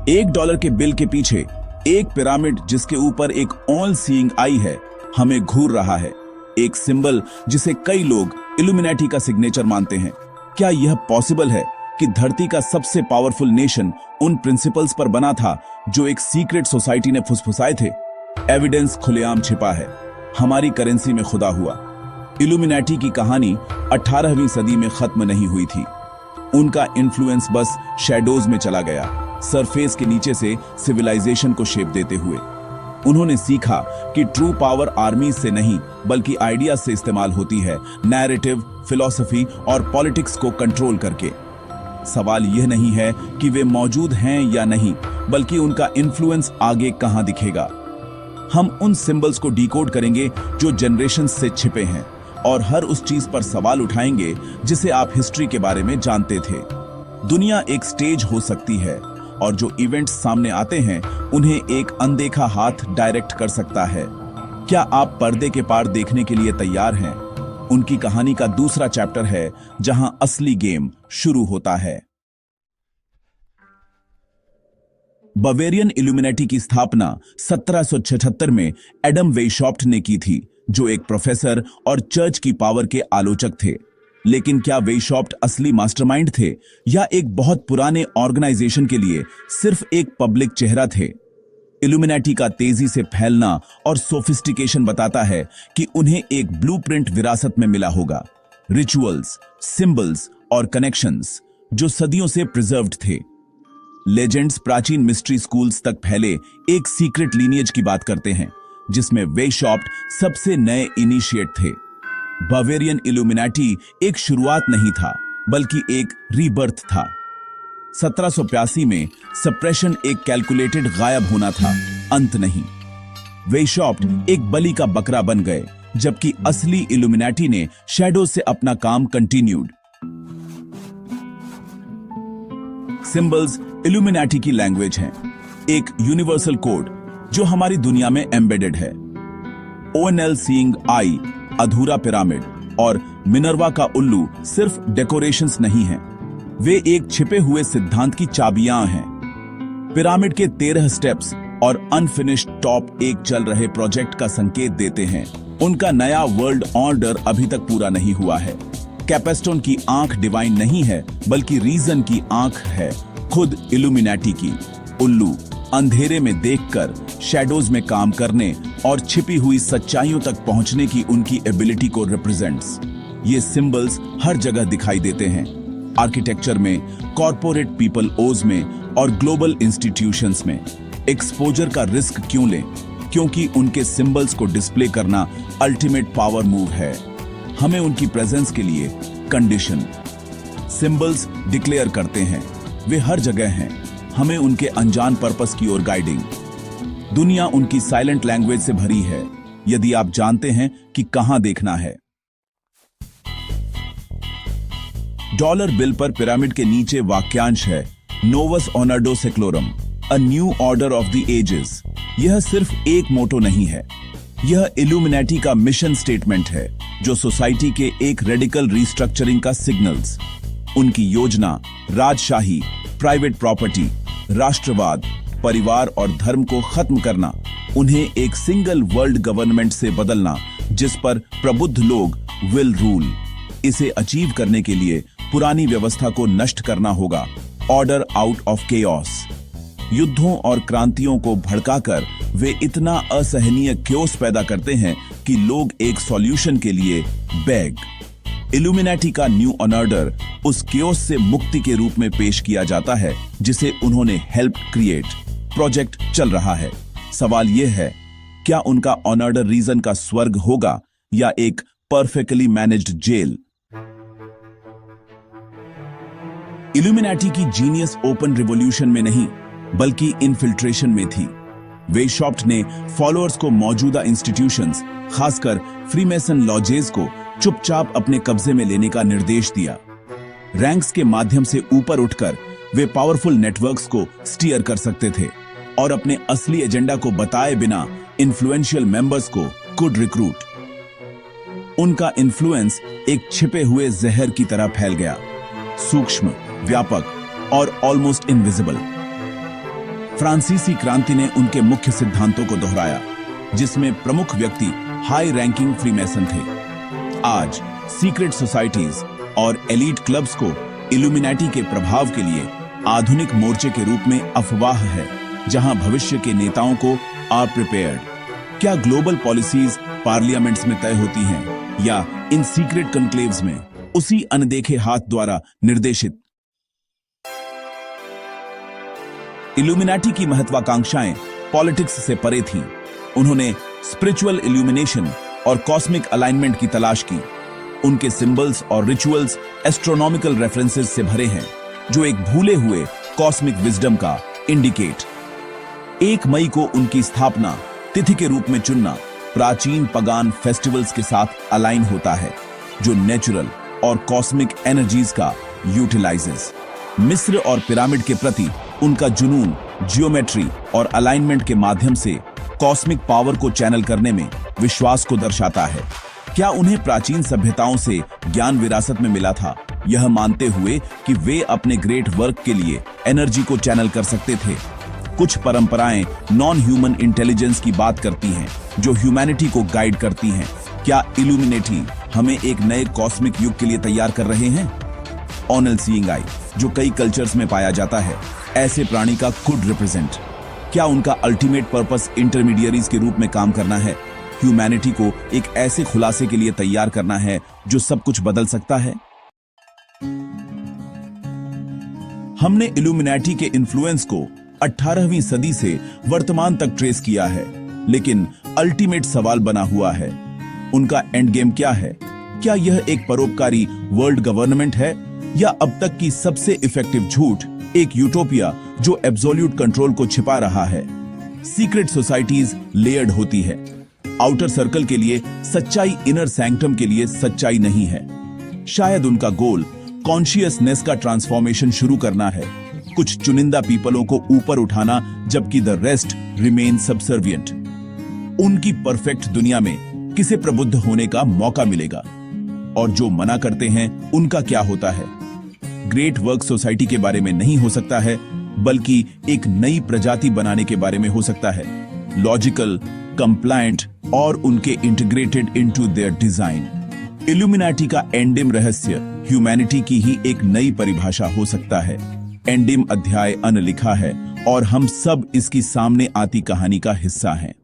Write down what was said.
$1 के बिल के पीछे एक पिरामिड जिसके ऊपर एक ऑल सीइंग आई है हमें घूर रहा है, एक सिंबल जिसे कई लोग इल्यूमिनेटी का सिग्नेचर मानते हैं। क्या यह पॉसिबल है कि धरती का सबसे पावरफुल नेशन उन प्रिंसिपल्स पर बना था जो एक सीक्रेट सोसाइटी ने फुसफुसाए थे? एविडेंस खुलेआम छिपा है, हमारी करेंसी में खुदा हुआ। इल्यूमिनेटी की कहानी 18वीं सदी में खत्म नहीं हुई थी। उनका इन्फ्लुएंस बस शैडोज में चला गया, सरफेस के नीचे से सिविलाइजेशन को शेप देते हुए। उन्होंने सीखा कि ट्रू पावर आर्मीज से नहीं बल्कि आइडियाज से इस्तेमाल होती है, नैरेटिव, फिलॉसफी और पॉलिटिक्स को कंट्रोल करके। सवाल यह नहीं है कि वे मौजूद हैं या नहीं, बल्कि उनका इन्फ्लुएंस आगे कहां दिखेगा। हम उन सिंबल्स को डिकोड करेंगे जो जनरेशन से छिपे हैं और हर उस चीज पर सवाल उठाएंगे जिसे आप हिस्ट्री के बारे में जानते थे। दुनिया एक स्टेज हो सकती है और जो इवेंट्स सामने आते हैं उन्हें एक अनदेखा हाथ डायरेक्ट कर सकता है। क्या आप पर्दे के पार देखने के लिए तैयार हैं? उनकी कहानी का दूसरा चैप्टर है जहां असली गेम शुरू होता है। बवेरियन इल्यूमिनेटी की स्थापना 1776 में एडम वेशॉप्ट ने की थी, जो एक प्रोफेसर और चर्च की पावर के आलोचक थे। लेकिन क्या वेशॉप्ट असली मास्टरमाइंड थे या एक बहुत पुराने ऑर्गेनाइजेशन के लिए सिर्फ एक पब्लिक चेहरा थे? इल्यूमिनेटी का तेजी से फैलना और सोफिस्टिकेशन बताता है कि उन्हें एक ब्लूप्रिंट विरासत में मिला होगा, रिचुअल्स, सिंबल्स और कनेक्शंस जो सदियों से प्रिजर्व्ड थे। लेजेंड्स प्राचीन मिस्ट्री स्कूल्स तक फैले एक सीक्रेट लीनिएज की बात करते हैं, जिसमें वेशॉप्ट सबसे नए इनिशिएट थे। बवेरियन इल्यूमिनेटी एक शुरुआत नहीं था, बल्कि एक रीबर्थ था। 1785 में सप्रेशन एक कैलकुलेटेड गायब होना था, अंत नहीं। वेशॉप्ट एक बलि का बकरा बन गए, जबकि असली इल्यूमिनेटी ने शैडो से अपना काम कंटिन्यूड। सिंबल्स इल्यूमिनेटी की लैंग्वेज हैं, एक यूनिवर्सल कोड जो हमारी दुनिया में एम्बेडेड है। ओएनएल सीइंग आई, अधूरा पिरामिड और मिनर्वा का उल्लू सिर्फ डेकोरेशंस नहीं हैं, वे एक छिपे हुए सिद्धांत की चाबियां हैं। पिरामिड के 13 स्टेप्स और अनफिनिश्ड टॉप एक चल रहे प्रोजेक्ट का संकेत देते हैं। उनका नया वर्ल्ड ऑर्डर अभी तक पूरा नहीं हुआ है। कैपेस्टोन की आंख डिवाइन नहीं है, बल्कि रीजन की आंख है, खुद इल्यूमिनेटी की। उल्लू अंधेरे में देखकर शैडोज में काम करने और छिपी हुई सच्चाइयों तक पहुंचने की उनकी एबिलिटी को रिप्रेजेंट्स। ये सिंबल्स हर जगह दिखाई देते हैं, आर्किटेक्चर में, कॉर्पोरेट पीपल ओज में और ग्लोबल इंस्टीट्यूशंस में। एक्सपोजर का रिस्क क्यों लें? क्योंकि उनके सिंबल्स को डिस्प्ले करना अल्टीमेट पावर मूव है। हमें उनकी प्रेजेंस के लिए कंडीशन सिंबल्स डिक्लेयर करते हैं, वे हर जगह हैं, हमें उनके अनजान पर्पस की ओर गाइडिंग। दुनिया उनकी साइलेंट लैंग्वेज से भरी है, यदि आप जानते हैं कि कहां देखना है। डॉलर बिल पर पिरामिड के नीचे वाक्यांश है, नोवस ऑर्डर सेक्लोरम, a new order of the ages. यह सिर्फ एक मोटो नहीं है, यह इल्यूमिनेटी का मिशन स्टेटमेंट है, जो सोसाइटी के एक रेडिकल रिस्ट्रक्चरिंग का सिग्नल्स। उनकी योजना राजशाही, प्राइवेट प्रॉपर्टी, राष्ट्रवाद, परिवार और धर्म को खत्म करना, उन्हें एक सिंगल वर्ल्ड गवर्नमेंट से बदलना जिस पर प्रबुद्ध लोग विल रूल। इसे अचीव करने के लिए पुरानी व्यवस्था को नष्ट करना होगा, ऑर्डर आउट ऑफ केओस। युद्धों और क्रांतियों को भड़काकर वे इतना असहनीय क्योस पैदा करते हैं कि लोग एक सॉल्यूशन के लिए बैग। इल्यूमिनेटी का न्यू ऑर्डर उस क्योस से मुक्ति के रूप में पेश किया जाता है जिसे उन्होंने हेल्प क्रिएट। प्रोजेक्ट चल रहा है। सवाल यह है, क्या उनका ऑर्डर रीजन का स्वर्ग होगा या एक परफेक्टली मैनेज्ड जेल? इल्यूमिनेटी की जीनियस ओपन रिवॉल्यूशन में नहीं, बल्कि इनफिल्ट्रेशन में थी। वेशॉप्ट ने फॉलोअर्स को मौजूदा इंस्टीट्यूशंस, खासकर फ्रीमेसन लॉजेस को चुपचाप अपने कब्जे में लेने का निर्देश दिया। रैंक्स के माध्यम से ऊपर उठकर वे पावरफुल नेटवर्क्स को स्टीयर कर सकते थे और अपने असली एजेंडा को बताए बिना इन्फ्लुएंशियल मेंबर्स को कुड रिक्रूट। उनका इन्फ्लुएंस एक छिपे हुए जहर की तरह फैल गया, सूक्ष्म, व्यापक और ऑलमोस्ट इनविजिबल। फ्रांसीसी क्रांति ने उनके मुख्य सिद्धांतों को दोहराया, जिसमें प्रमुख व्यक्ति हाई रैंकिंग फ्रीमेसन थे। आज सीक्रेट सोसाइटीज और एलीट क्लब्स को इल्यूमिनाटी के प्रभाव के लिए आधुनिक मोर्चे के रूप में अफवाह है, जहां भविष्य के नेताओं को आर प्रिपेयर्ड। क्या ग्लोबल पॉलिसीज पार्लियामेंट्स में तय होती हैं या इन सीक्रेट कन्क्लेव्स में उसी अनदेखे हाथ द्वारा निर्देशित? इल्यूमिनाटी की महत्वाकांक्षाएं पॉलिटिक्स से परे थीं। उन्होंने स्पिरिचुअल इल्यूमिनेशन और कॉस्मिक अलाइनमेंट की तलाश की। उनके सिंबल्स और रिचुअल्स एस्ट्रोनॉमिकल रेफरेंसेस से भरे हैं, जो एक भूले हुए कॉस्मिक विजडम का इंडिकेट। 1 मई को उनकी स्थापना तिथि के रूप में चुनना प्राचीन पगान फेस्टिवल्स के साथ अलाइन होता है, जो नेचुरल और कॉस्मिक एनर्जीज का यूटिलाइजेस। मिस्र और पिरामिड के प्रति उनका जुनून जियोमेट्री और अलाइनमेंट के माध्यम से कॉस्मिक पावर को चैनल करने में विश्वास को दर्शाता है। क्या उन्हें प्राचीन सभ्यताओं से ज्ञान विरासत में मिला था, यह मानते हुए कि वे अपने ग्रेट वर्क के लिए एनर्जी को चैनल कर सकते थे? कुछ परंपराएं नॉन ह्यूमन इंटेलिजेंस की बात करती हैं, जो ह्यूमैनिटी को गाइड करती हैं। क्या इल्यूमिनेटी हमें एक नए कॉस्मिक युग के लिए तैयार कर रहे हैं? ऑनल सीइंग आई, जो कई कल्चर्स में पाया जाता है, ऐसे प्राणी का कुड रिप्रेजेंट। क्या उनका अल्टीमेट पर्पस इंटरमीडियरीज के रूप में काम करना है, ह्यूमैनिटी को एक ऐसे खुलासे के लिए तैयार करना है जो सब कुछ बदल सकता है? हमने इल्यूमिनाटी के इन्फ्लुएंस को 18वीं सदी से वर्तमान तक ट्रेस किया है, लेकिन अल्टीमेट सवाल बना हुआ है, उनका एंड गेम क्या है? क्या यह एक परोपकारी वर्ल्ड गवर्नमेंट है, या अब तक की सबसे इफेक्टिव झूठ एक यूटोपिया जो एब्सोल्यूट कंट्रोल को छिपा रहा है? सीक्रेट सोसाइटीज लेयर्ड होती है। आउटर सर्कल के लिए सच्चाई इनर सैंक्टम के लिए सच्चाई नहीं है। शायद उनका गोल कॉन्शियसनेस का ट्रांसफॉर्मेशन शुरू करना है, कुछ चुनिंदा पीपलों को ऊपर उठाना, जबकि द रेस्ट रिमेन सबसर्विएंट। उनकी परफेक्ट दुनिया में किसे प्रबुद्ध होने का मौका मिलेगा, और जो मना करते हैं उनका क्या होता है? ग्रेट वर्क सोसाइटी के बारे में नहीं हो सकता है, बल्कि एक नई प्रजाति बनाने के बारे में हो सकता है, लॉजिकल, कंप्लायंट और उनके integrated into their design. Illuminati का एंडिम रहस्य ह्यूमैनिटी की ही एक नई परिभाषा हो सकता है। एंडिम अध्याय अनलिखा है और हम सब इसकी सामने आती कहानी का हिस्सा हैं।